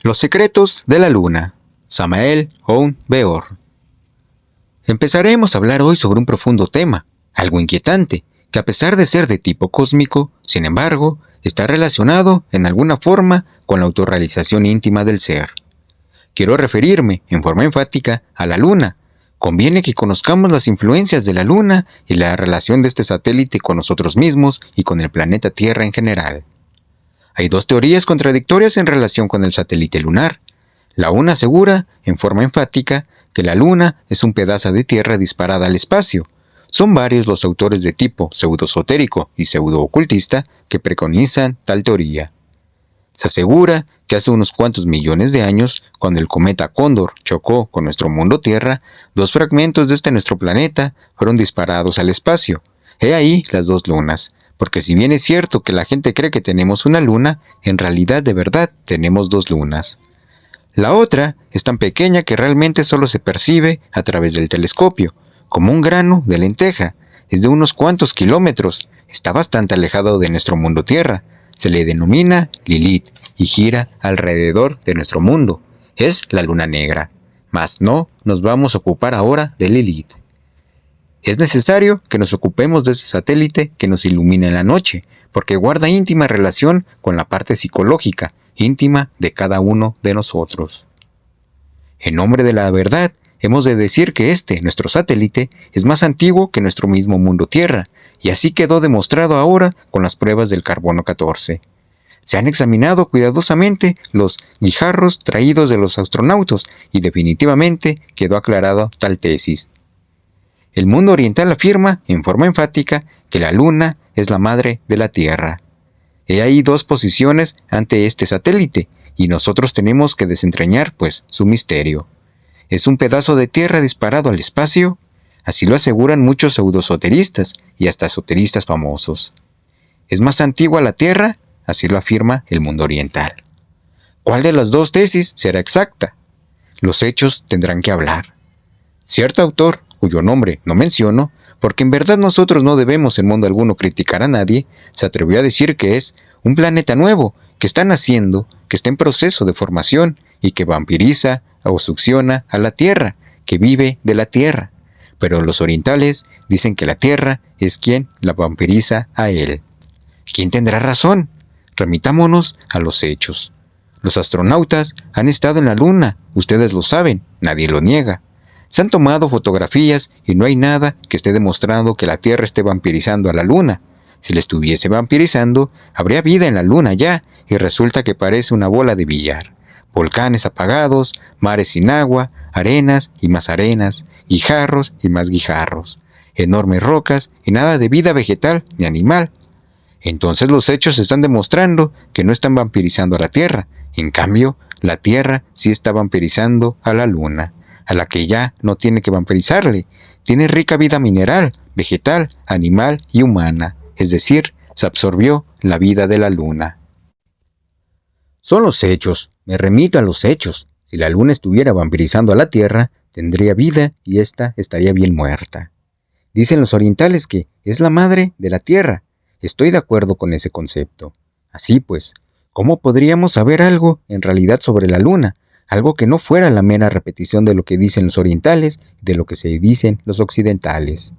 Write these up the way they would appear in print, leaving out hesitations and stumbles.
Los secretos de la luna. Samael Aun Weor. Empezaremos a hablar hoy sobre un profundo tema, algo inquietante, que a pesar de ser de tipo cósmico, sin embargo, está relacionado en alguna forma con la autorrealización íntima del ser. Quiero referirme, en forma enfática, a la luna. Conviene que conozcamos las influencias de la luna y la relación de este satélite con nosotros mismos y con el planeta Tierra en general. Hay dos teorías contradictorias en relación con el satélite lunar. La una asegura, en forma enfática, que la luna es un pedazo de tierra disparada al espacio. Son varios los autores de tipo pseudo-esotérico y pseudo-ocultista que preconizan tal teoría. Se asegura que hace unos cuantos millones de años, cuando el cometa Cóndor chocó con nuestro mundo Tierra, dos fragmentos de nuestro planeta fueron disparados al espacio. He ahí las dos lunas, porque si bien es cierto que la gente cree que tenemos una luna, en realidad de verdad tenemos dos lunas. La otra es tan pequeña que realmente solo se percibe a través del telescopio, como un grano de lenteja. Es de unos cuantos kilómetros, está bastante alejado de nuestro mundo Tierra. Se le denomina Lilith y gira alrededor de nuestro mundo. Es la luna negra. Mas no nos vamos a ocupar ahora de Lilith. Es necesario que nos ocupemos de ese satélite que nos ilumina en la noche, porque guarda íntima relación con la parte psicológica, íntima de cada uno de nosotros. En nombre de la verdad, hemos de decir que nuestro satélite, es más antiguo que nuestro mismo mundo Tierra, y así quedó demostrado ahora con las pruebas del carbono 14. Se han examinado cuidadosamente los guijarros traídos de los astronautas y definitivamente quedó aclarada tal tesis. El mundo oriental afirma, en forma enfática, que la luna es la madre de la Tierra. He ahí dos posiciones ante este satélite, y nosotros tenemos que desentrañar, pues, su misterio. ¿Es un pedazo de tierra disparado al espacio? Así lo aseguran muchos pseudoesoteristas y hasta esoteristas famosos. ¿Es más antigua la Tierra? Así lo afirma el mundo oriental. ¿Cuál de las dos tesis será exacta? Los hechos tendrán que hablar. Cierto autor, cuyo nombre no menciono, porque en verdad nosotros no debemos en modo alguno criticar a nadie, se atrevió a decir que es un planeta nuevo, que está naciendo, que está en proceso de formación y que vampiriza o succiona a la Tierra, que vive de la Tierra. Pero los orientales dicen que la Tierra es quien la vampiriza a él. ¿Quién tendrá razón? Remitámonos a los hechos. Los astronautas han estado en la Luna, ustedes lo saben, nadie lo niega. Se han tomado fotografías y no hay nada que esté demostrando que la Tierra esté vampirizando a la Luna. Si la estuviese vampirizando, habría vida en la Luna ya, y resulta que parece una bola de billar. Volcanes apagados, mares sin agua, arenas y más arenas, guijarros y más guijarros, enormes rocas y nada de vida vegetal ni animal. Entonces los hechos están demostrando que no están vampirizando a la Tierra. En cambio, la Tierra sí está vampirizando a la Luna, a la que ya no tiene que vampirizarle. Tiene rica vida mineral, vegetal, animal y humana, es decir, se absorbió la vida de la Luna. Son los hechos, me remito a los hechos. Si la Luna estuviera vampirizando a la Tierra, tendría vida y ésta estaría bien muerta. Dicen los orientales que es la madre de la Tierra. Estoy de acuerdo con ese concepto. Así pues, ¿cómo podríamos saber algo en realidad sobre la Luna? Algo que no fuera la mera repetición de lo que dicen los orientales y de lo que se dicen los occidentales.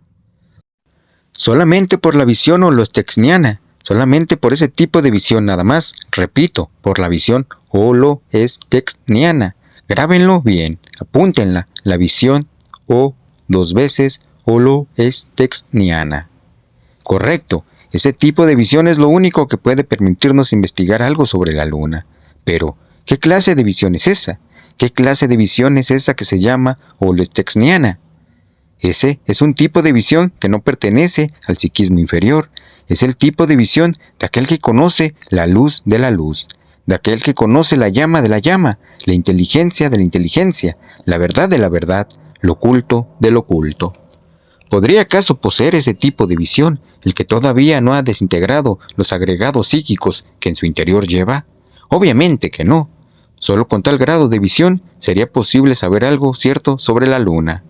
Solamente por la visión holostexniana, solamente por ese tipo de visión nada más, repito, por la visión holostexniana. Grábenlo bien, apúntenla, la visión o dos veces holostexniana. Correcto, ese tipo de visión es lo único que puede permitirnos investigar algo sobre la Luna. Pero, ¿qué clase de visión es esa? ¿Qué clase de visión es esa que se llama holostexniana? Ese es un tipo de visión que no pertenece al psiquismo inferior. Es el tipo de visión de aquel que conoce la luz de la luz, de aquel que conoce la llama de la llama, la inteligencia de la inteligencia, la verdad de la verdad, lo oculto del oculto. ¿Podría acaso poseer ese tipo de visión el que todavía no ha desintegrado los agregados psíquicos que en su interior lleva? Obviamente que no. Solo con tal grado de visión sería posible saber algo cierto sobre la Luna.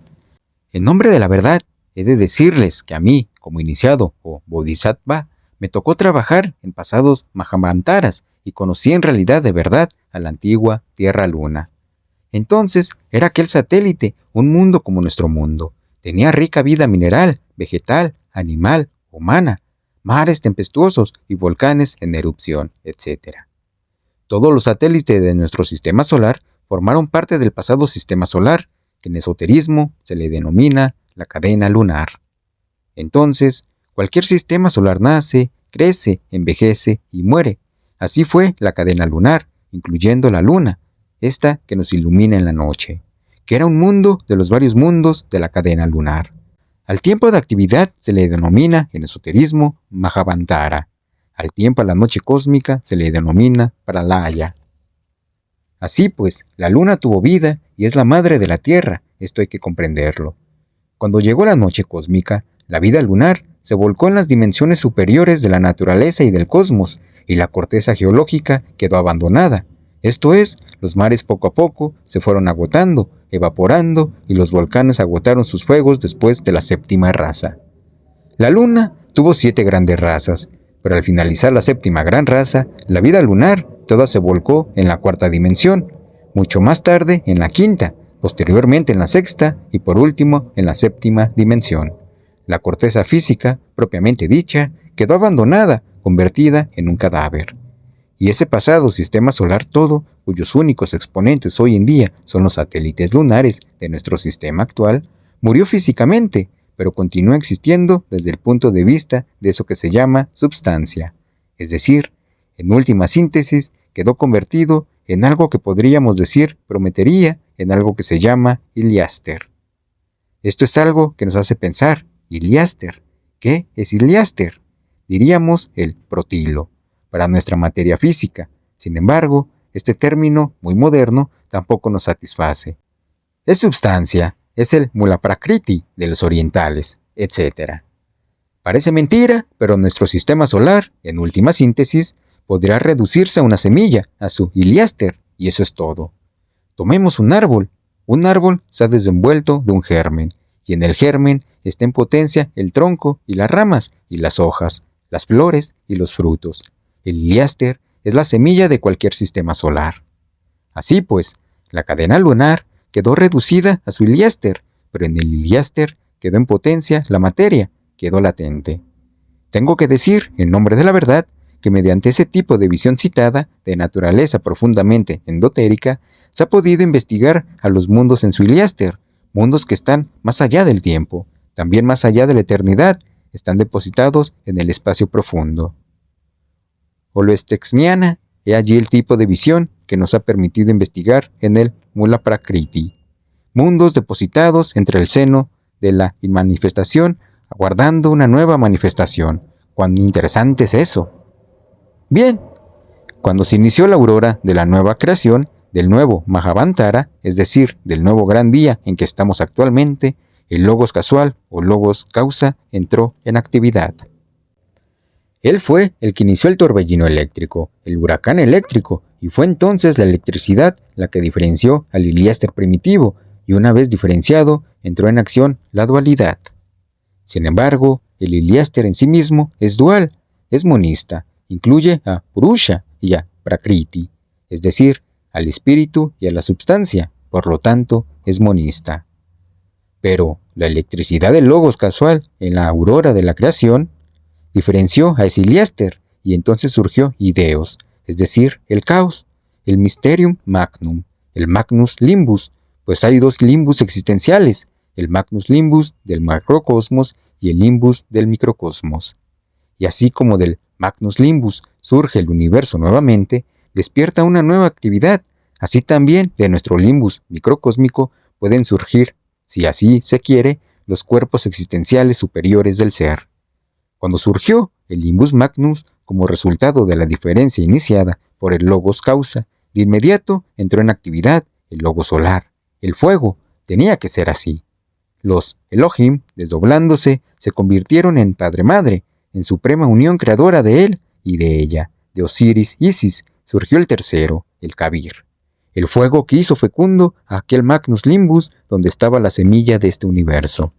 En nombre de la verdad, he de decirles que a mí, como iniciado o bodhisattva, me tocó trabajar en pasados mahamantaras y conocía en realidad de verdad a la antigua Tierra-Luna. Entonces era aquel satélite un mundo como nuestro mundo. Tenía rica vida mineral, vegetal, animal, humana, mares tempestuosos y volcanes en erupción, etc. Todos los satélites de nuestro sistema solar formaron parte del pasado sistema solar, que en esoterismo se le denomina la cadena lunar. Entonces, cualquier sistema solar nace, crece, envejece y muere. Así fue la cadena lunar, incluyendo la luna, esta que nos ilumina en la noche, que era un mundo de los varios mundos de la cadena lunar. Al tiempo de actividad se le denomina en esoterismo Mahavantara. Al tiempo a la noche cósmica se le denomina Pralaya. Así pues, la luna tuvo vida y es la madre de la Tierra, esto hay que comprenderlo. Cuando llegó la noche cósmica, la vida lunar se volcó en las dimensiones superiores de la naturaleza y del cosmos, y la corteza geológica quedó abandonada. Esto es, los mares poco a poco se fueron agotando, evaporando, y los volcanes agotaron sus fuegos después de la séptima raza. La luna tuvo 7 grandes razas, pero al finalizar la séptima gran raza, la vida lunar toda se volcó en la 4ª dimensión, mucho más tarde en la 5ª, posteriormente en la 6ª y por último en la 7ª dimensión. La corteza física, propiamente dicha, quedó abandonada, convertida en un cadáver. Y ese pasado sistema solar todo, cuyos únicos exponentes hoy en día son los satélites lunares de nuestro sistema actual, murió físicamente, pero continúa existiendo desde el punto de vista de eso que se llama substancia. Es decir, en última síntesis, quedó convertido en algo que podríamos decir prometería en algo que se llama Iliaster. Esto es algo que nos hace pensar, Iliaster. ¿Qué es Iliaster? Diríamos el protilo, para nuestra materia física. Sin embargo, este término, muy moderno, tampoco nos satisface. Es substancia, es el mula prakriti de los orientales, etc. Parece mentira, pero nuestro sistema solar, en última síntesis, podrá reducirse a una semilla, a su Iliaster, y eso es todo. Tomemos un árbol. Un árbol se ha desenvuelto de un germen, y en el germen está en potencia el tronco y las ramas y las hojas, las flores y los frutos. El Iliaster es la semilla de cualquier sistema solar. Así pues, la cadena lunar quedó reducida a su Iliaster, pero en el Iliaster quedó en potencia la materia, quedó latente. Tengo que decir, en nombre de la verdad, que mediante ese tipo de visión citada, de naturaleza profundamente endotérica, se ha podido investigar a los mundos en su Iliaster, mundos que están más allá del tiempo, también más allá de la eternidad, están depositados en el espacio profundo. Holostexniana, he allí el tipo de visión que nos ha permitido investigar en el Mula Prakriti. Mundos depositados entre el seno de la inmanifestación, aguardando una nueva manifestación. ¿Cuán interesante es eso? Bien, cuando se inició la aurora de la nueva creación, del nuevo Mahavantara, es decir, del nuevo gran día en que estamos actualmente, el logos casual o logos causa entró en actividad. Él fue el que inició el torbellino eléctrico, el huracán eléctrico, y fue entonces la electricidad la que diferenció al Iliaster primitivo, y una vez diferenciado, entró en acción la dualidad. Sin embargo, el Iliaster en sí mismo es dual, es monista, incluye a Purusha y a Prakriti, es decir, al espíritu y a la substancia, por lo tanto, es monista. Pero la electricidad del logos casual en la aurora de la creación diferenció a ese Iliaster y entonces surgió Ideos, es decir, el caos, el Mysterium Magnum, el Magnus Limbus, pues hay 2 limbus existenciales, el Magnus Limbus del macrocosmos y el Limbus del microcosmos. Y así como del Magnus Limbus surge el universo nuevamente, despierta una nueva actividad, así también de nuestro Limbus microcósmico pueden surgir, si así se quiere, los cuerpos existenciales superiores del ser. Cuando surgió el Limbus Magnus como resultado de la diferencia iniciada por el Logos causa, de inmediato entró en actividad el Logos solar, el fuego, tenía que ser así. Los Elohim, desdoblándose, se convirtieron en Padre-Madre, en suprema unión creadora de él y de ella. De Osiris Isis surgió el tercero, el Kabir, el fuego que hizo fecundo a aquel Magnus Limbus donde estaba la semilla de este universo.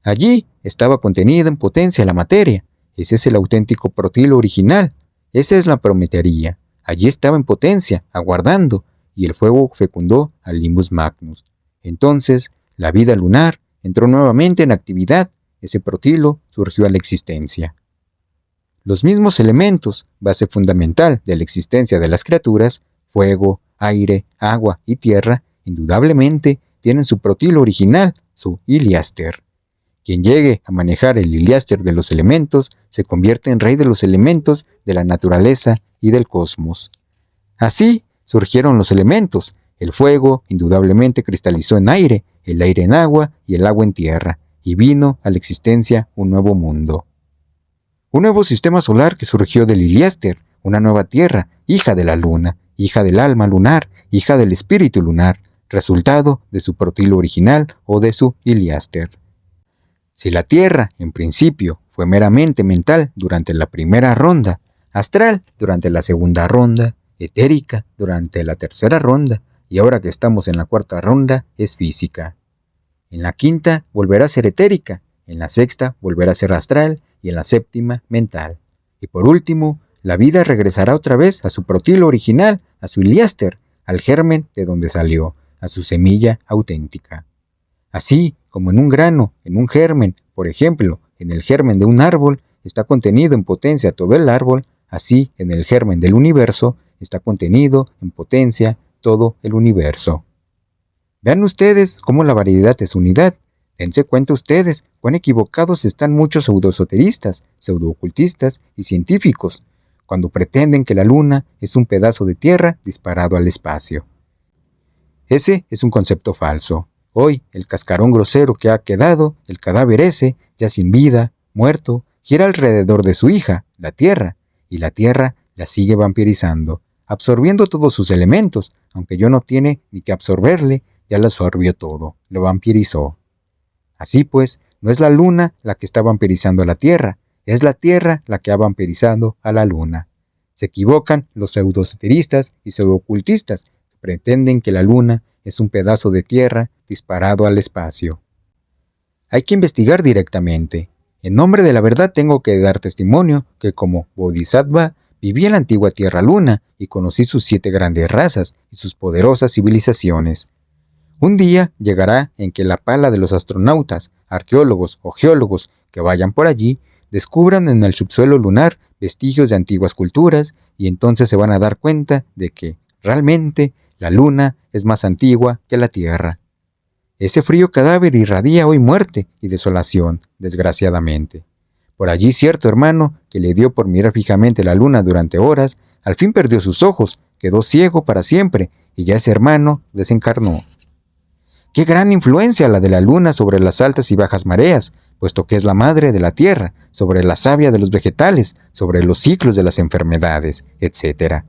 Allí estaba contenida en potencia la materia. Ese es el auténtico protilo original. Esa es la prometería. Allí estaba en potencia, aguardando, y el fuego fecundó al Limbus Magnus. Entonces, la vida lunar entró nuevamente en actividad. Ese protilo surgió a la existencia. Los mismos elementos, base fundamental de la existencia de las criaturas, fuego, aire, agua y tierra, indudablemente tienen su protilo original, su Iliaster. Quien llegue a manejar el Iliaster de los elementos se convierte en rey de los elementos de la naturaleza y del cosmos. Así surgieron los elementos. El fuego indudablemente cristalizó en aire, el aire en agua y el agua en tierra, y vino a la existencia un nuevo mundo. Un nuevo sistema solar que surgió del Iliaster, una nueva tierra, hija de la luna, hija del alma lunar, hija del espíritu lunar, resultado de su protilo original o de su Iliaster. Si la Tierra, en principio, fue meramente mental durante la primera ronda, astral durante la segunda ronda, etérica durante la tercera ronda, y ahora que estamos en la cuarta ronda, es física. En la quinta volverá a ser etérica, en la sexta volverá a ser astral y en la séptima mental. Y por último, la vida regresará otra vez a su protilo original, a su Iliaster, al germen de donde salió, a su semilla auténtica. Así como en un grano, en un germen, por ejemplo, en el germen de un árbol, está contenido en potencia todo el árbol, así en el germen del universo está contenido en potencia todo el universo. Vean ustedes cómo la variedad es unidad. Dense cuenta ustedes cuán equivocados están muchos pseudoesoteristas, pseudoocultistas y científicos cuando pretenden que la luna es un pedazo de tierra disparado al espacio. Ese es un concepto falso. Hoy, el cascarón grosero que ha quedado, el cadáver ese, ya sin vida, muerto, gira alrededor de su hija, la Tierra, y la Tierra la sigue vampirizando, absorbiendo todos sus elementos, aunque yo no tiene ni que absorberle, ya lo absorbió todo, lo vampirizó. Así pues, no es la luna la que está vampirizando a la Tierra, es la Tierra la que ha vampirizado a la luna. Se equivocan los pseudoesoteristas y pseudoocultistas que pretenden que la luna es un pedazo de tierra disparado al espacio. Hay que investigar directamente. En nombre de la verdad tengo que dar testimonio que como Bodhisattva viví en la antigua Tierra Luna y conocí sus 7 grandes razas y sus poderosas civilizaciones. Un día llegará en que la pala de los astronautas, arqueólogos o geólogos que vayan por allí descubran en el subsuelo lunar vestigios de antiguas culturas y entonces se van a dar cuenta de que, realmente, la luna es más antigua que la Tierra. Ese frío cadáver irradia hoy muerte y desolación, desgraciadamente. Por allí cierto hermano, que le dio por mirar fijamente la luna durante horas, al fin perdió sus ojos, quedó ciego para siempre, y ya ese hermano desencarnó. ¡Qué gran influencia la de la luna sobre las altas y bajas mareas, puesto que es la madre de la tierra, sobre la savia de los vegetales, sobre los ciclos de las enfermedades, etc.!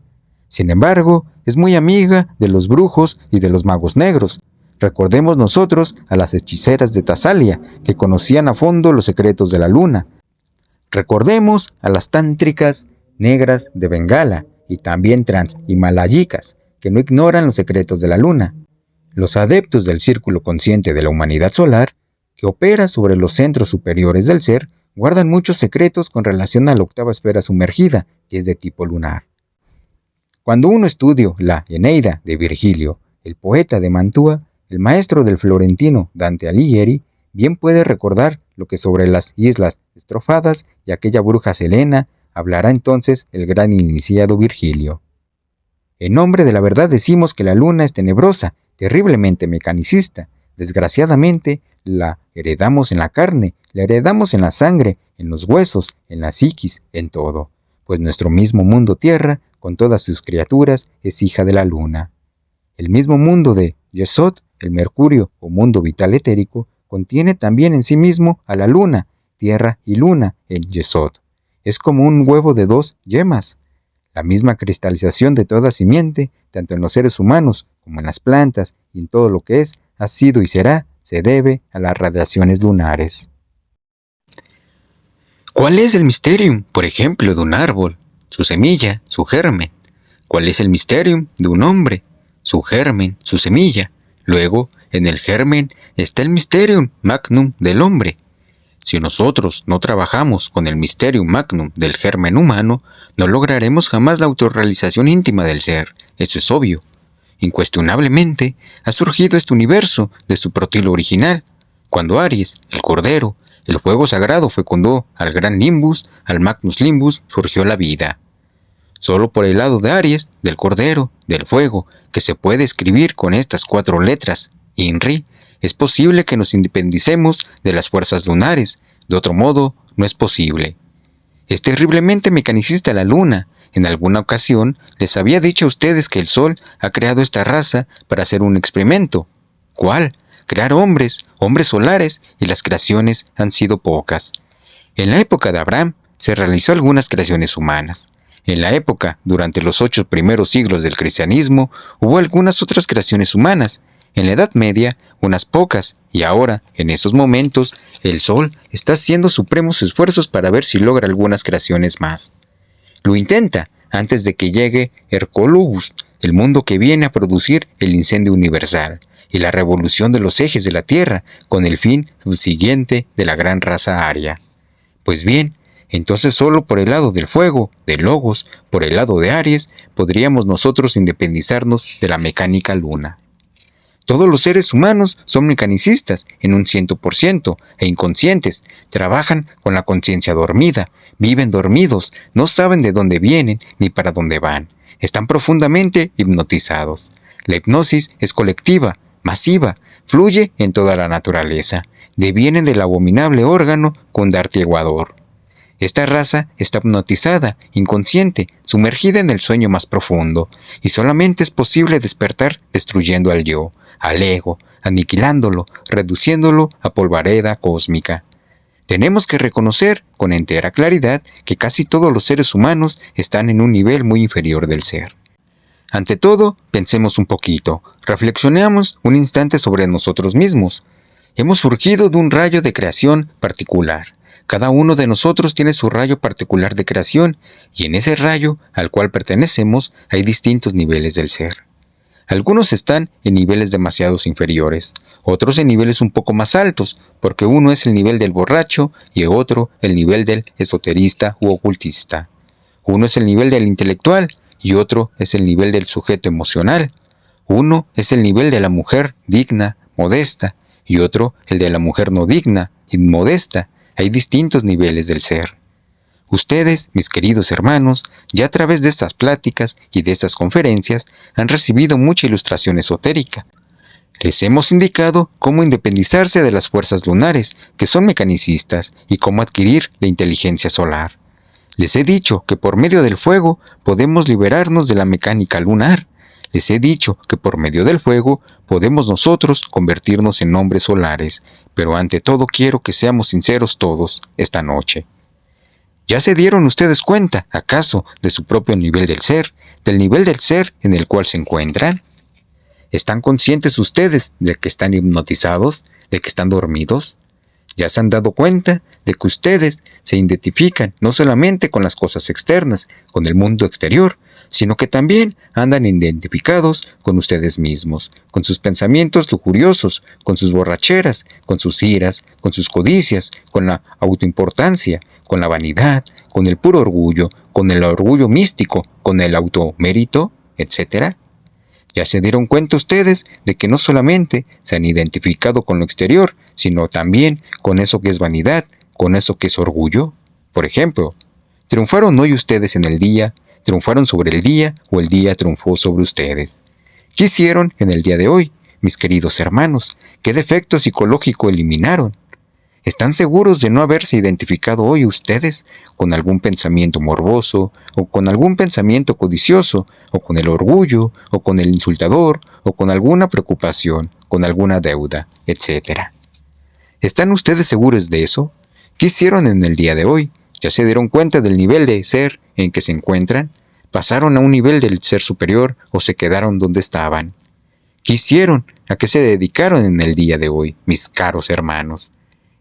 Sin embargo, es muy amiga de los brujos y de los magos negros. Recordemos nosotros a las hechiceras de Tasalia, que conocían a fondo los secretos de la luna. Recordemos a las tántricas negras de Bengala y también transhimalayicas, que no ignoran los secretos de la luna. Los adeptos del círculo consciente de la humanidad solar, que opera sobre los centros superiores del ser, guardan muchos secretos con relación a la octava esfera sumergida, que es de tipo lunar. Cuando uno estudia la Eneida de Virgilio, el poeta de Mantua, el maestro del florentino Dante Alighieri, bien puede recordar lo que sobre las islas estrofadas y aquella bruja Selena hablará entonces el gran iniciado Virgilio. En nombre de la verdad decimos que la luna es tenebrosa, terriblemente mecanicista. Desgraciadamente, la heredamos en la carne, la heredamos en la sangre, en los huesos, en la psiquis, en todo. Pues nuestro mismo mundo tierra, con todas sus criaturas, es hija de la luna. El mismo mundo de Yesod, el mercurio o mundo vital etérico, contiene también en sí mismo a la luna, tierra y luna en Yesod. Es como un huevo de 2 yemas. La misma cristalización de toda simiente, tanto en los seres humanos como en las plantas y en todo lo que es, ha sido y será, se debe a las radiaciones lunares. ¿Cuál es el misterium, por ejemplo, de un árbol? Su semilla, su germen. ¿Cuál es el misterium de un hombre? Su germen, su semilla. Luego, en el germen está el mysterium magnum del hombre. Si nosotros no trabajamos con el mysterium magnum del germen humano, no lograremos jamás la autorrealización íntima del ser. Eso es obvio. Incuestionablemente, ha surgido este universo de su protilo original, cuando Aries, el Cordero, el fuego sagrado fecundó al gran Nimbus, al Magnus Limbus, surgió la vida. Solo por el lado de Aries, del Cordero, del fuego, que se puede escribir con estas 4 letras, INRI, es posible que nos independicemos de las fuerzas lunares, de otro modo no es posible. Es terriblemente mecanicista la luna. En alguna ocasión les había dicho a ustedes que el Sol ha creado esta raza para hacer un experimento. ¿Cuál? Crear hombres solares, y las creaciones han sido pocas. En la época de Abraham se realizó algunas creaciones humanas. En la época, durante los 8 primeros siglos del cristianismo, hubo algunas otras creaciones humanas. En la Edad Media, unas pocas, y ahora, en esos momentos, el Sol está haciendo supremos esfuerzos para ver si logra algunas creaciones más. Lo intenta antes de que llegue Hercolubus, el mundo que viene a producir el incendio universal y la revolución de los ejes de la Tierra con el fin subsiguiente de la gran raza aria. Pues bien, entonces solo por el lado del fuego, de Logos, por el lado de Aries, podríamos nosotros independizarnos de la mecánica luna. Todos los seres humanos son mecanicistas en un 100% e inconscientes, trabajan con la conciencia dormida, viven dormidos, no saben de dónde vienen ni para dónde van, están profundamente hipnotizados. La hipnosis es colectiva, masiva, fluye en toda la naturaleza, deviene del abominable órgano condartieguador. Esta raza está hipnotizada, inconsciente, sumergida en el sueño más profundo, y solamente es posible despertar destruyendo al yo, al ego, aniquilándolo, reduciéndolo a polvareda cósmica. Tenemos que reconocer con entera claridad que casi todos los seres humanos están en un nivel muy inferior del ser. Ante todo, pensemos un poquito, reflexionemos un instante sobre nosotros mismos. Hemos surgido de un rayo de creación particular. Cada uno de nosotros tiene su rayo particular de creación, y en ese rayo al cual pertenecemos hay distintos niveles del ser. Algunos están en niveles demasiado inferiores, otros en niveles un poco más altos, porque uno es el nivel del borracho y otro el nivel del esoterista u ocultista. Uno es el nivel del intelectual y otro es el nivel del sujeto emocional. Uno es el nivel de la mujer digna, modesta, y otro el de la mujer no digna, inmodesta. Hay distintos niveles del ser. Ustedes, mis queridos hermanos, ya a través de estas pláticas y de estas conferencias, han recibido mucha ilustración esotérica. Les hemos indicado cómo independizarse de las fuerzas lunares, que son mecanicistas, y cómo adquirir la inteligencia solar. Les he dicho que por medio del fuego podemos liberarnos de la mecánica lunar. Les he dicho que por medio del fuego podemos nosotros convertirnos en hombres solares, pero ante todo quiero que seamos sinceros todos esta noche. ¿Ya se dieron ustedes cuenta, acaso, de su propio nivel del ser en el cual se encuentran? ¿Están conscientes ustedes de que están hipnotizados, de que están dormidos? ¿Ya se han dado cuenta de que ustedes se identifican no solamente con las cosas externas, con el mundo exterior, sino que también andan identificados con ustedes mismos, con sus pensamientos lujuriosos, con sus borracheras, con sus iras, con sus codicias, con la autoimportancia, con la vanidad, con el puro orgullo, con el orgullo místico, con el automérito, etc.? ¿Ya se dieron cuenta ustedes de que no solamente se han identificado con lo exterior, sino también con eso que es vanidad, con eso que es orgullo? Por ejemplo, ¿triunfaron hoy ustedes en el día? ¿Triunfaron sobre el día o el día triunfó sobre ustedes? ¿Qué hicieron en el día de hoy, mis queridos hermanos? ¿Qué defecto psicológico eliminaron? ¿Están seguros de no haberse identificado hoy ustedes con algún pensamiento morboso, o con algún pensamiento codicioso, o con el orgullo, o con el insultador, o con alguna preocupación, con alguna deuda, etcétera? ¿Están ustedes seguros de eso? ¿Qué hicieron en el día de hoy? ¿Ya se dieron cuenta del nivel de ser en que se encuentran? ¿Pasaron a un nivel del ser superior o se quedaron donde estaban? ¿Qué hicieron? ¿A qué se dedicaron en el día de hoy, mis caros hermanos?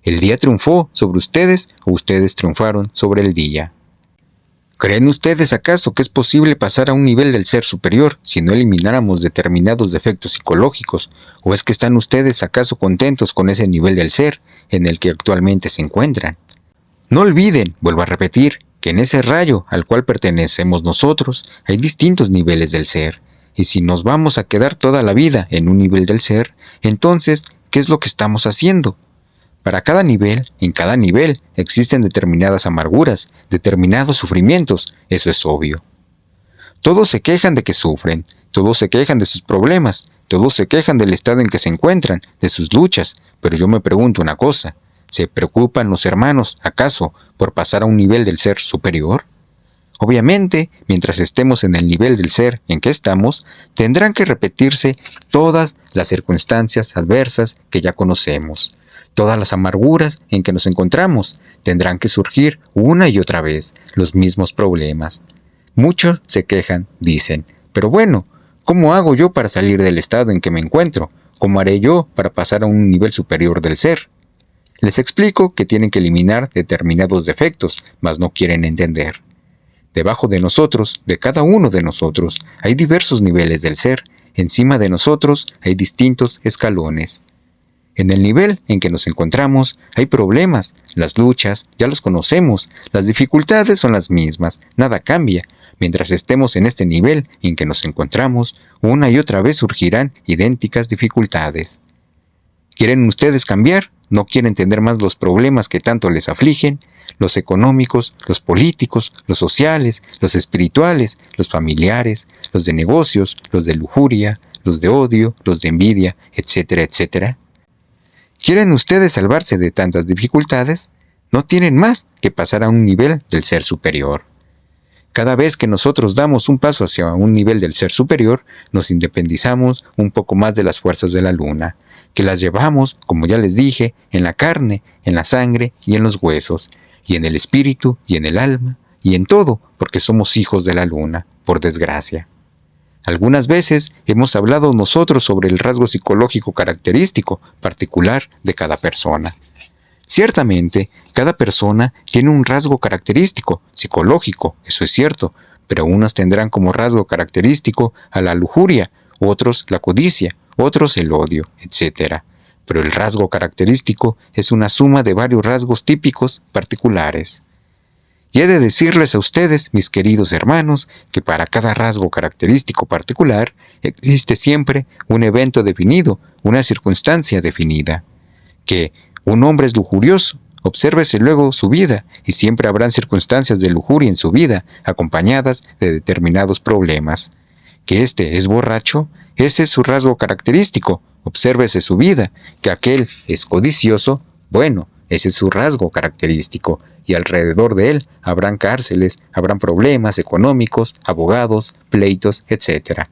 ¿El día triunfó sobre ustedes o ustedes triunfaron sobre el día? ¿Creen ustedes acaso que es posible pasar a un nivel del ser superior si no elimináramos determinados defectos psicológicos? ¿O es que están ustedes acaso contentos con ese nivel del ser en el que actualmente se encuentran? No olviden, vuelvo a repetir, que en ese rayo al cual pertenecemos nosotros hay distintos niveles del ser. Y si nos vamos a quedar toda la vida en un nivel del ser, entonces, ¿qué es lo que estamos haciendo? Para cada nivel, en cada nivel, existen determinadas amarguras, determinados sufrimientos, eso es obvio. Todos se quejan de que sufren, todos se quejan de sus problemas, todos se quejan del estado en que se encuentran, de sus luchas, pero yo me pregunto una cosa, ¿se preocupan los hermanos, acaso, por pasar a un nivel del ser superior? Obviamente, mientras estemos en el nivel del ser en que estamos, tendrán que repetirse todas las circunstancias adversas que ya conocemos. Todas las amarguras en que nos encontramos tendrán que surgir una y otra vez los mismos problemas. Muchos se quejan, dicen, pero bueno, ¿cómo hago yo para salir del estado en que me encuentro? ¿Cómo haré yo para pasar a un nivel superior del ser? Les explico que tienen que eliminar determinados defectos, mas no quieren entender. Debajo de nosotros, de cada uno de nosotros, hay diversos niveles del ser. Encima de nosotros hay distintos escalones. En el nivel en que nos encontramos hay problemas, las luchas ya los conocemos, las dificultades son las mismas, nada cambia. Mientras estemos en este nivel en que nos encontramos, una y otra vez surgirán idénticas dificultades. ¿Quieren ustedes cambiar? ¿No quieren tener más los problemas que tanto les afligen? Los económicos, los políticos, los sociales, los espirituales, los familiares, los de negocios, los de lujuria, los de odio, los de envidia, etcétera, etcétera. ¿Quieren ustedes salvarse de tantas dificultades? No tienen más que pasar a un nivel del ser superior. Cada vez que nosotros damos un paso hacia un nivel del ser superior, nos independizamos un poco más de las fuerzas de la luna, que las llevamos, como ya les dije, en la carne, en la sangre y en los huesos, y en el espíritu y en el alma, y en todo, porque somos hijos de la luna, por desgracia. Algunas veces hemos hablado nosotros sobre el rasgo psicológico característico particular de cada persona. Ciertamente, cada persona tiene un rasgo característico, psicológico, eso es cierto, pero unos tendrán como rasgo característico a la lujuria, otros la codicia, otros el odio, etc. Pero el rasgo característico es una suma de varios rasgos típicos particulares. Y he de decirles a ustedes, mis queridos hermanos, que para cada rasgo característico particular existe siempre un evento definido, una circunstancia definida. Que un hombre es lujurioso, obsérvese luego su vida, y siempre habrán circunstancias de lujuria en su vida, acompañadas de determinados problemas. Que éste es borracho, ese es su rasgo característico, obsérvese su vida. Que aquel es codicioso, bueno, ese es su rasgo característico, y alrededor de él habrán cárceles, habrán problemas económicos, abogados, pleitos, etc.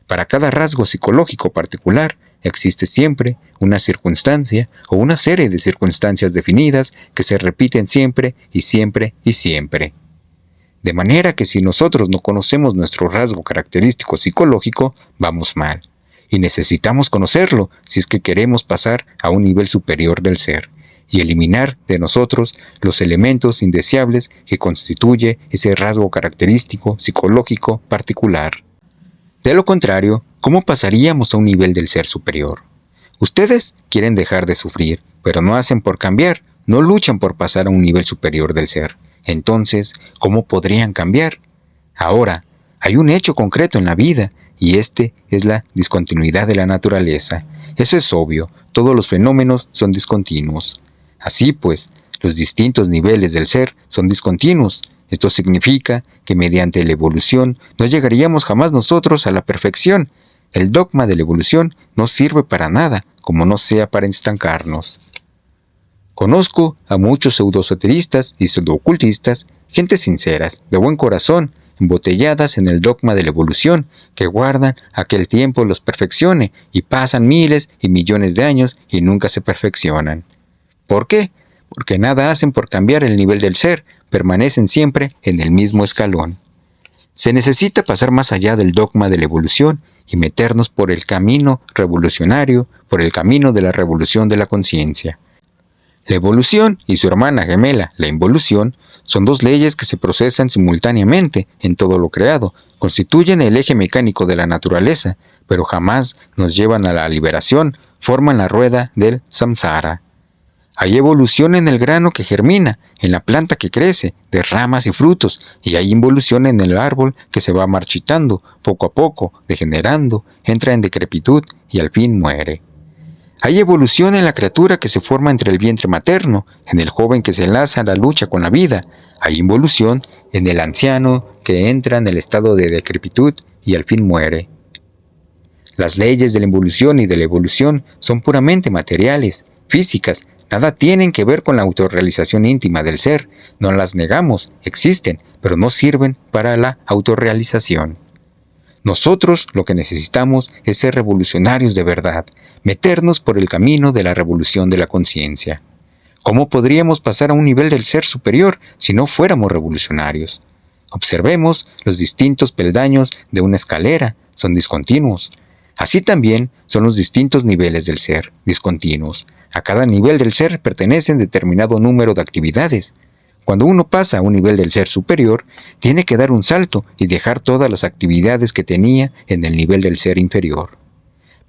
Para cada rasgo psicológico particular existe siempre una circunstancia o una serie de circunstancias definidas que se repiten siempre y siempre y siempre. De manera que si nosotros no conocemos nuestro rasgo característico psicológico, vamos mal. Y necesitamos conocerlo si es que queremos pasar a un nivel superior del ser y eliminar de nosotros los elementos indeseables que constituye ese rasgo característico psicológico particular. De lo contrario, ¿cómo pasaríamos a un nivel del ser superior? Ustedes quieren dejar de sufrir, pero no hacen por cambiar, no luchan por pasar a un nivel superior del ser. Entonces, ¿cómo podrían cambiar? Ahora, hay un hecho concreto en la vida, y este es la discontinuidad de la naturaleza. Eso es obvio, todos los fenómenos son discontinuos. Así pues, los distintos niveles del ser son discontinuos. Esto significa que mediante la evolución no llegaríamos jamás nosotros a la perfección. El dogma de la evolución no sirve para nada, como no sea para estancarnos. Conozco a muchos pseudoesoteristas y pseudoocultistas, gentes sinceras, de buen corazón, embotelladas en el dogma de la evolución, que guardan a que el tiempo los perfeccione y pasan miles y millones de años y nunca se perfeccionan. ¿Por qué? Porque nada hacen por cambiar el nivel del ser, permanecen siempre en el mismo escalón. Se necesita pasar más allá del dogma de la evolución y meternos por el camino revolucionario, por el camino de la revolución de la conciencia. La evolución y su hermana gemela, la involución, son dos leyes que se procesan simultáneamente en todo lo creado, constituyen el eje mecánico de la naturaleza, pero jamás nos llevan a la liberación, forman la rueda del samsara. Hay evolución en el grano que germina, en la planta que crece, de ramas y frutos, y hay involución en el árbol que se va marchitando, poco a poco, degenerando, entra en decrepitud y al fin muere. Hay evolución en la criatura que se forma entre el vientre materno, en el joven que se enlaza a la lucha con la vida. Hay involución en el anciano que entra en el estado de decrepitud y al fin muere. Las leyes de la involución y de la evolución son puramente materiales, físicas, nada tienen que ver con la autorrealización íntima del ser. No las negamos, existen, pero no sirven para la autorrealización. Nosotros lo que necesitamos es ser revolucionarios de verdad, meternos por el camino de la revolución de la conciencia. ¿Cómo podríamos pasar a un nivel del ser superior si no fuéramos revolucionarios? Observemos los distintos peldaños de una escalera, son discontinuos. Así también son los distintos niveles del ser, discontinuos. A cada nivel del ser pertenecen determinado número de actividades. Cuando uno pasa a un nivel del ser superior, tiene que dar un salto y dejar todas las actividades que tenía en el nivel del ser inferior.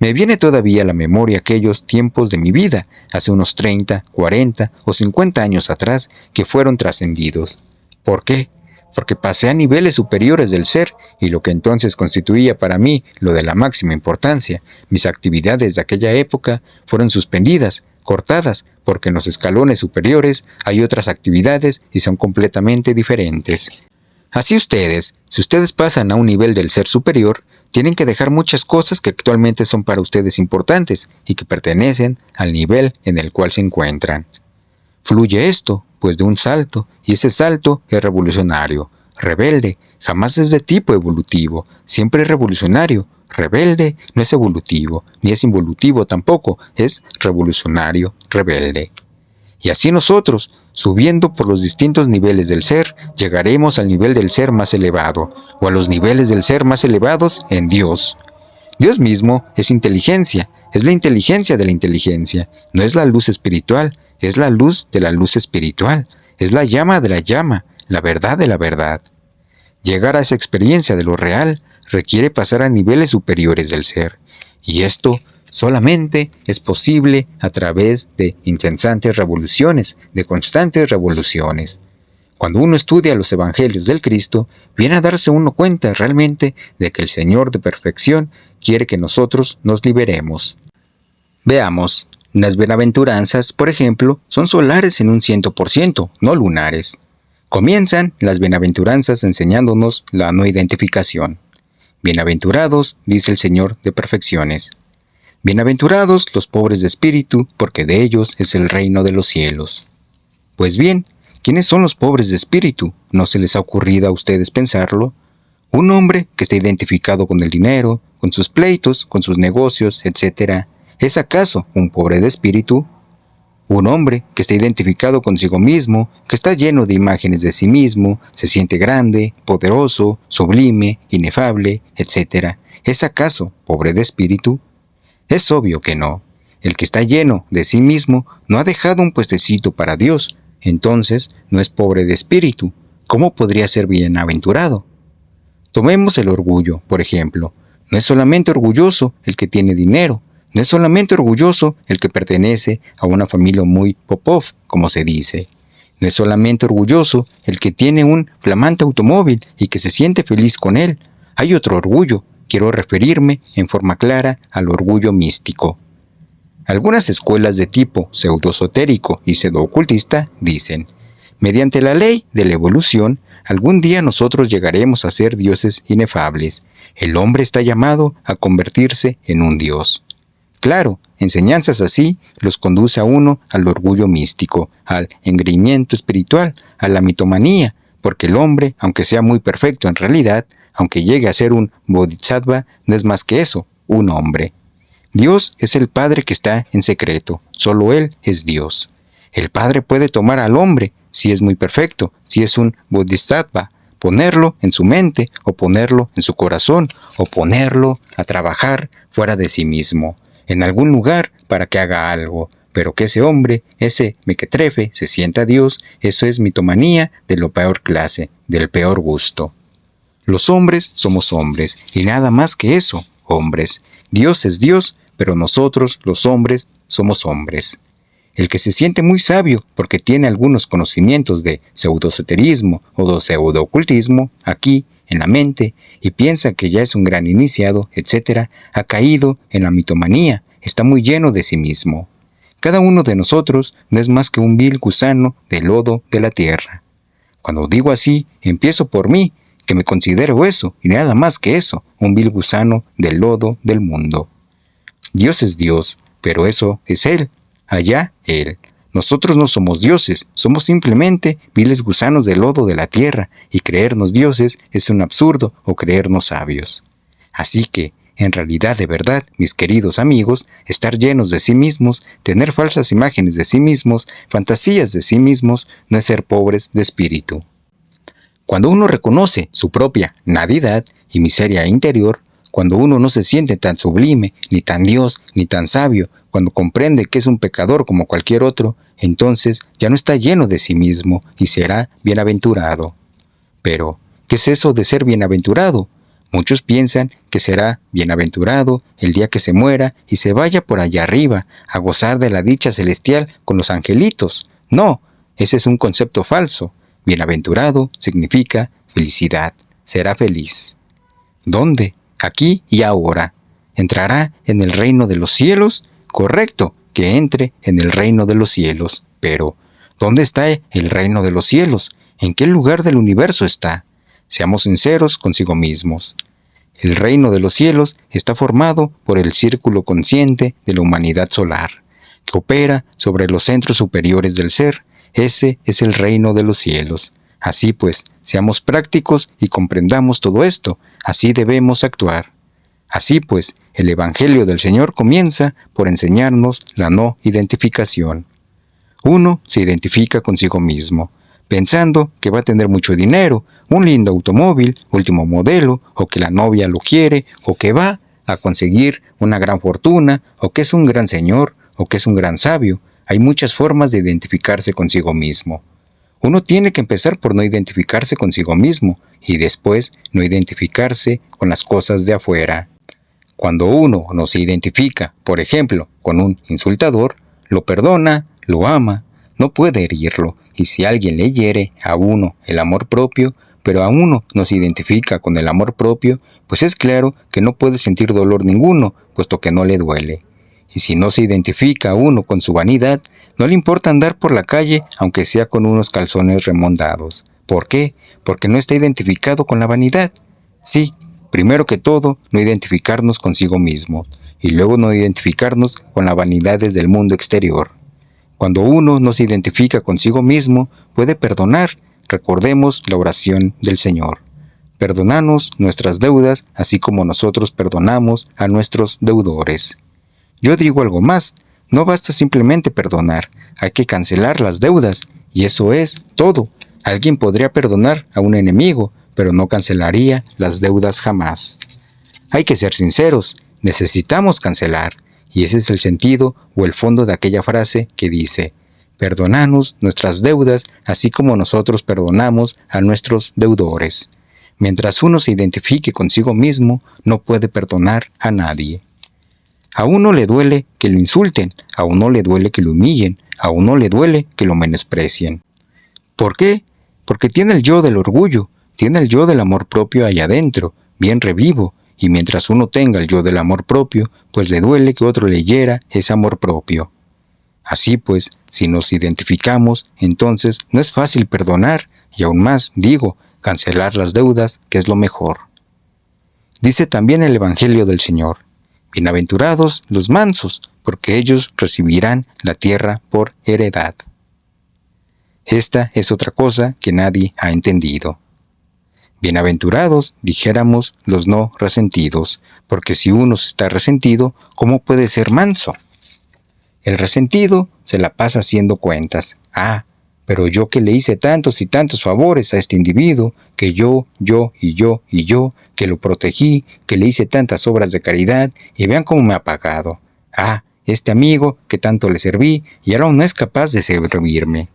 Me viene todavía a la memoria aquellos tiempos de mi vida, hace unos 30, 40 o 50 años atrás, que fueron trascendidos. ¿Por qué? Porque pasé a niveles superiores del ser y lo que entonces constituía para mí lo de la máxima importancia, mis actividades de aquella época fueron suspendidas, cortadas, porque en los escalones superiores hay otras actividades y son completamente diferentes. Así ustedes, si ustedes pasan a un nivel del ser superior, tienen que dejar muchas cosas que actualmente son para ustedes importantes y que pertenecen al nivel en el cual se encuentran. Fluye esto, pues de un salto, y ese salto es revolucionario, rebelde, jamás es de tipo evolutivo, siempre es revolucionario. Rebelde no es evolutivo, ni es involutivo tampoco, es revolucionario, rebelde. Y así nosotros, subiendo por los distintos niveles del ser, llegaremos al nivel del ser más elevado, o a los niveles del ser más elevados en Dios. Dios mismo es inteligencia, es la inteligencia de la inteligencia, no es la luz espiritual, es la luz de la luz espiritual, es la llama de la llama, la verdad de la verdad. Llegar a esa experiencia de lo real requiere pasar a niveles superiores del ser, y esto solamente es posible a través de incesantes revoluciones, de constantes revoluciones. Cuando uno estudia los evangelios del Cristo, viene a darse uno cuenta realmente de que el Señor de perfección quiere que nosotros nos liberemos. Veamos, las bienaventuranzas, por ejemplo, son solares en un 100%, no lunares. Comienzan las bienaventuranzas enseñándonos la no identificación. Bienaventurados, dice el Señor de perfecciones. Bienaventurados los pobres de espíritu, porque de ellos es el reino de los cielos. Pues bien, ¿quiénes son los pobres de espíritu? ¿No se les ha ocurrido a ustedes pensarlo? Un hombre que está identificado con el dinero, con sus pleitos, con sus negocios, etc., ¿es acaso un pobre de espíritu? Un hombre que está identificado consigo mismo, que está lleno de imágenes de sí mismo, se siente grande, poderoso, sublime, inefable, etc. ¿Es acaso pobre de espíritu? Es obvio que no. El que está lleno de sí mismo no ha dejado un puestecito para Dios, entonces no es pobre de espíritu. ¿Cómo podría ser bienaventurado? Tomemos el orgullo, por ejemplo. No es solamente orgulloso el que tiene dinero, no es solamente orgulloso el que pertenece a una familia muy popov, como se dice. No es solamente orgulloso el que tiene un flamante automóvil y que se siente feliz con él. Hay otro orgullo. Quiero referirme en forma clara al orgullo místico. Algunas escuelas de tipo pseudo-esotérico y pseudo-ocultista dicen, mediante la ley de la evolución, algún día nosotros llegaremos a ser dioses inefables. El hombre está llamado a convertirse en un dios. Claro, enseñanzas así los conduce a uno al orgullo místico, al engreimiento espiritual, a la mitomanía, porque el hombre, aunque sea muy perfecto en realidad, aunque llegue a ser un bodhisattva, no es más que eso, un hombre. Dios es el Padre que está en secreto, solo Él es Dios. El Padre puede tomar al hombre, si es muy perfecto, si es un bodhisattva, ponerlo en su mente, o ponerlo en su corazón, o ponerlo a trabajar fuera de sí mismo, en algún lugar para que haga algo, pero que ese hombre, ese mequetrefe, se sienta Dios, eso es mitomanía de la peor clase, del peor gusto. Los hombres somos hombres, y nada más que eso, hombres. Dios es Dios, pero nosotros, los hombres, somos hombres. El que se siente muy sabio porque tiene algunos conocimientos de pseudoesoterismo o de pseudoocultismo aquí en la mente y piensa que ya es un gran iniciado, etc., ha caído en la mitomanía, está muy lleno de sí mismo. Cada uno de nosotros no es más que un vil gusano de lodo de la tierra. Cuando digo así, empiezo por mí, que me considero eso y nada más que eso, un vil gusano del lodo del mundo. Dios es Dios, pero eso es Él. Allá, Él. Nosotros no somos dioses, somos simplemente viles gusanos de lodo de la tierra, y creernos dioses es un absurdo o creernos sabios. Así que, en realidad de verdad, mis queridos amigos, estar llenos de sí mismos, tener falsas imágenes de sí mismos, fantasías de sí mismos, no es ser pobres de espíritu. Cuando uno reconoce su propia nadidad y miseria interior, cuando uno no se siente tan sublime, ni tan Dios, ni tan sabio, cuando comprende que es un pecador como cualquier otro, entonces ya no está lleno de sí mismo y será bienaventurado. Pero, ¿qué es eso de ser bienaventurado? Muchos piensan que será bienaventurado el día que se muera y se vaya por allá arriba a gozar de la dicha celestial con los angelitos. No, ese es un concepto falso. Bienaventurado significa felicidad, será feliz. ¿Dónde? Aquí y ahora. ¿Entrará en el reino de los cielos? Correcto, que entre en el reino de los cielos. Pero, ¿dónde está el reino de los cielos? ¿En qué lugar del universo está? Seamos sinceros consigo mismos. El reino de los cielos está formado por el círculo consciente de la humanidad solar, que opera sobre los centros superiores del ser. Ese es el reino de los cielos. Así pues, seamos prácticos y comprendamos todo esto. Así debemos actuar. Así pues, el Evangelio del Señor comienza por enseñarnos la no identificación. Uno se identifica consigo mismo, pensando que va a tener mucho dinero, un lindo automóvil, último modelo, o que la novia lo quiere, o que va a conseguir una gran fortuna, o que es un gran señor, o que es un gran sabio. Hay muchas formas de identificarse consigo mismo. Uno tiene que empezar por no identificarse consigo mismo y después no identificarse con las cosas de afuera. Cuando uno no se identifica, por ejemplo, con un insultador, lo perdona, lo ama, no puede herirlo, y si alguien le hiere a uno el amor propio, pero a uno no se identifica con el amor propio, pues es claro que no puede sentir dolor ninguno, puesto que no le duele. Y si no se identifica a uno con su vanidad, no le importa andar por la calle aunque sea con unos calzones remondados. ¿Por qué? Porque no está identificado con la vanidad. Sí, primero que todo, no identificarnos consigo mismo, y luego no identificarnos con las vanidades del mundo exterior. Cuando uno no se identifica consigo mismo, puede perdonar. Recordemos la oración del Señor. Perdonanos nuestras deudas, así como nosotros perdonamos a nuestros deudores. Yo digo algo más, no basta simplemente perdonar, hay que cancelar las deudas, y eso es todo. Alguien podría perdonar a un enemigo, pero no cancelaría las deudas jamás. Hay que ser sinceros, necesitamos cancelar, y ese es el sentido o el fondo de aquella frase que dice, perdonanos nuestras deudas, así como nosotros perdonamos a nuestros deudores. Mientras uno se identifique consigo mismo, no puede perdonar a nadie. A uno le duele que lo insulten, a uno le duele que lo humillen, a uno le duele que lo menosprecien. ¿Por qué? Porque tiene el yo del orgullo, tiene el yo del amor propio allá adentro, bien revivo, y mientras uno tenga el yo del amor propio, pues le duele que otro le hiera ese amor propio. Así pues, si nos identificamos, entonces no es fácil perdonar, y aún más, digo, cancelar las deudas, que es lo mejor. Dice también el Evangelio del Señor, bienaventurados los mansos, porque ellos recibirán la tierra por heredad. Esta es otra cosa que nadie ha entendido. Bienaventurados, dijéramos, los no resentidos, porque si uno está resentido, ¿cómo puede ser manso? El resentido se la pasa haciendo cuentas. Ah, pero yo que le hice tantos y tantos favores a este individuo, que yo, que lo protegí, que le hice tantas obras de caridad, y vean cómo me ha pagado. Ah, este amigo que tanto le serví y ahora no es capaz de servirme.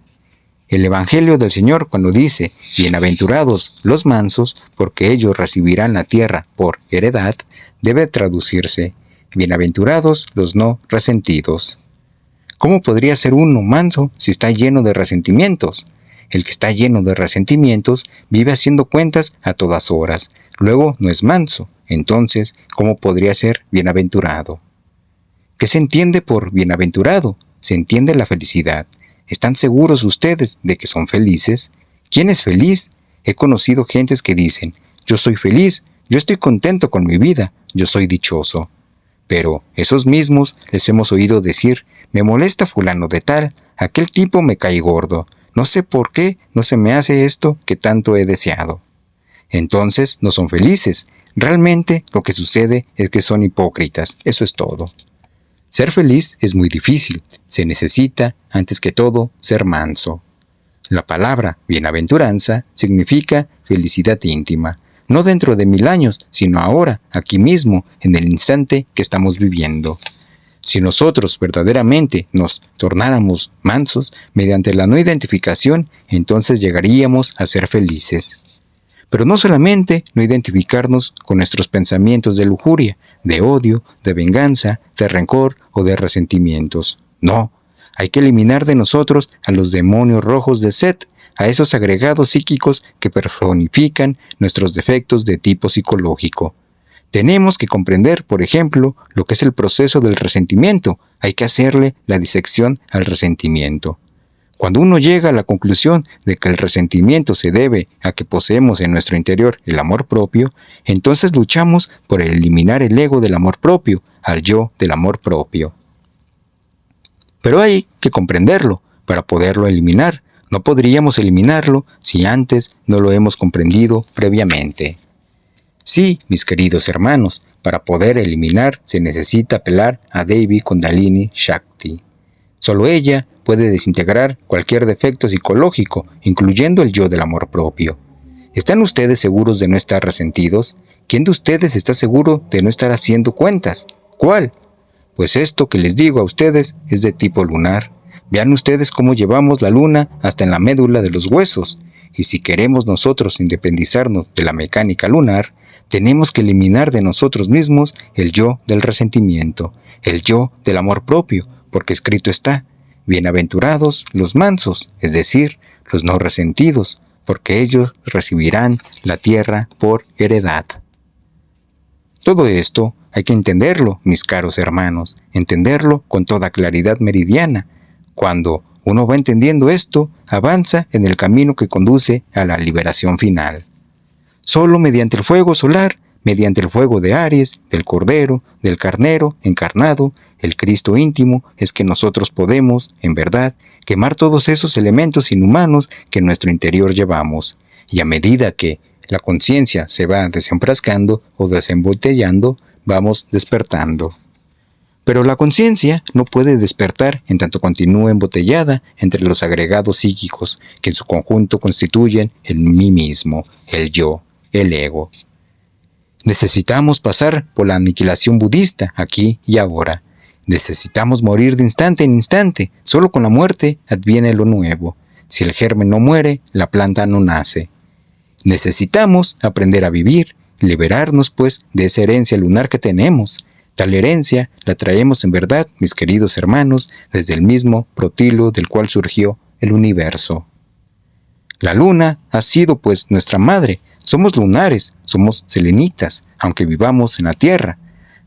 El Evangelio del Señor cuando dice, bienaventurados los mansos, porque ellos recibirán la tierra por heredad, debe traducirse, bienaventurados los no resentidos. ¿Cómo podría ser uno manso si está lleno de resentimientos? El que está lleno de resentimientos vive haciendo cuentas a todas horas, luego no es manso, entonces, ¿cómo podría ser bienaventurado? ¿Qué se entiende por bienaventurado? Se entiende la felicidad. ¿Están seguros ustedes de que son felices? ¿Quién es feliz? He conocido gentes que dicen, yo soy feliz, yo estoy contento con mi vida, yo soy dichoso. Pero esos mismos les hemos oído decir, me molesta fulano de tal, aquel tipo me cae gordo, no sé por qué no se me hace esto que tanto he deseado. Entonces no son felices. Realmente lo que sucede es que son hipócritas, eso es todo. Ser feliz es muy difícil, se necesita, antes que todo, ser manso. La palabra bienaventuranza significa felicidad íntima, no dentro de 1000 años, sino ahora, aquí mismo, en el instante que estamos viviendo. Si nosotros verdaderamente nos tornáramos mansos mediante la no identificación, entonces llegaríamos a ser felices. Pero no solamente no identificarnos con nuestros pensamientos de lujuria, de odio, de venganza, de rencor o de resentimientos. No, hay que eliminar de nosotros a los demonios rojos de Set, a esos agregados psíquicos que personifican nuestros defectos de tipo psicológico. Tenemos que comprender, por ejemplo, lo que es el proceso del resentimiento. Hay que hacerle la disección al resentimiento. Cuando uno llega a la conclusión de que el resentimiento se debe a que poseemos en nuestro interior el amor propio, entonces luchamos por eliminar el ego del amor propio, al yo del amor propio. Pero hay que comprenderlo para poderlo eliminar. No podríamos eliminarlo si antes no lo hemos comprendido previamente. Sí, mis queridos hermanos, para poder eliminar se necesita apelar a Devi Kundalini Shakti. Solo ella puede desintegrar cualquier defecto psicológico, incluyendo el yo del amor propio. ¿Están ustedes seguros de no estar resentidos? ¿Quién de ustedes está seguro de no estar haciendo cuentas? ¿Cuál? Pues esto que les digo a ustedes es de tipo lunar. Vean ustedes cómo llevamos la luna hasta en la médula de los huesos. Y si queremos nosotros independizarnos de la mecánica lunar, tenemos que eliminar de nosotros mismos el yo del resentimiento, el yo del amor propio, porque escrito está, bienaventurados los mansos, es decir, los no resentidos, porque ellos recibirán la tierra por heredad. Todo esto hay que entenderlo, mis caros hermanos, entenderlo con toda claridad meridiana. Cuando uno va entendiendo esto, avanza en el camino que conduce a la liberación final. Solo mediante el fuego solar, mediante el fuego de Aries, del Cordero, del Carnero encarnado, el Cristo íntimo, es que nosotros podemos, en verdad, quemar todos esos elementos inhumanos que en nuestro interior llevamos. Y a medida que la conciencia se va desenfrascando o desembotellando, vamos despertando. Pero la conciencia no puede despertar en tanto continúe embotellada entre los agregados psíquicos que en su conjunto constituyen el mí mismo, el yo, el ego. Necesitamos pasar por la aniquilación budista aquí y ahora. Necesitamos morir de instante en instante. Solo con la muerte adviene lo nuevo. Si el germen no muere, la planta no nace. Necesitamos aprender a vivir, liberarnos pues de esa herencia lunar que tenemos. Tal herencia la traemos en verdad, mis queridos hermanos, desde el mismo protilo del cual surgió el universo. La luna ha sido pues nuestra madre. Somos lunares, somos selenitas, aunque vivamos en la tierra.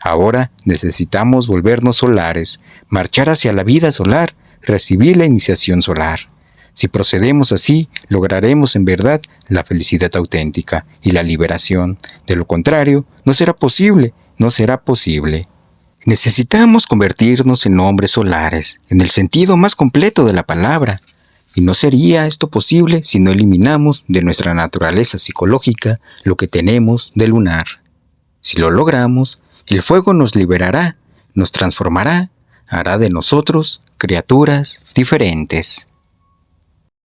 Ahora necesitamos volvernos solares, marchar hacia la vida solar, recibir la iniciación solar. Si procedemos así, lograremos en verdad la felicidad auténtica y la liberación. De lo contrario, no será posible, no será posible. Necesitamos convertirnos en hombres solares, en el sentido más completo de la palabra. Y no sería esto posible si no eliminamos de nuestra naturaleza psicológica lo que tenemos de lunar. Si lo logramos, el fuego nos liberará, nos transformará, hará de nosotros criaturas diferentes.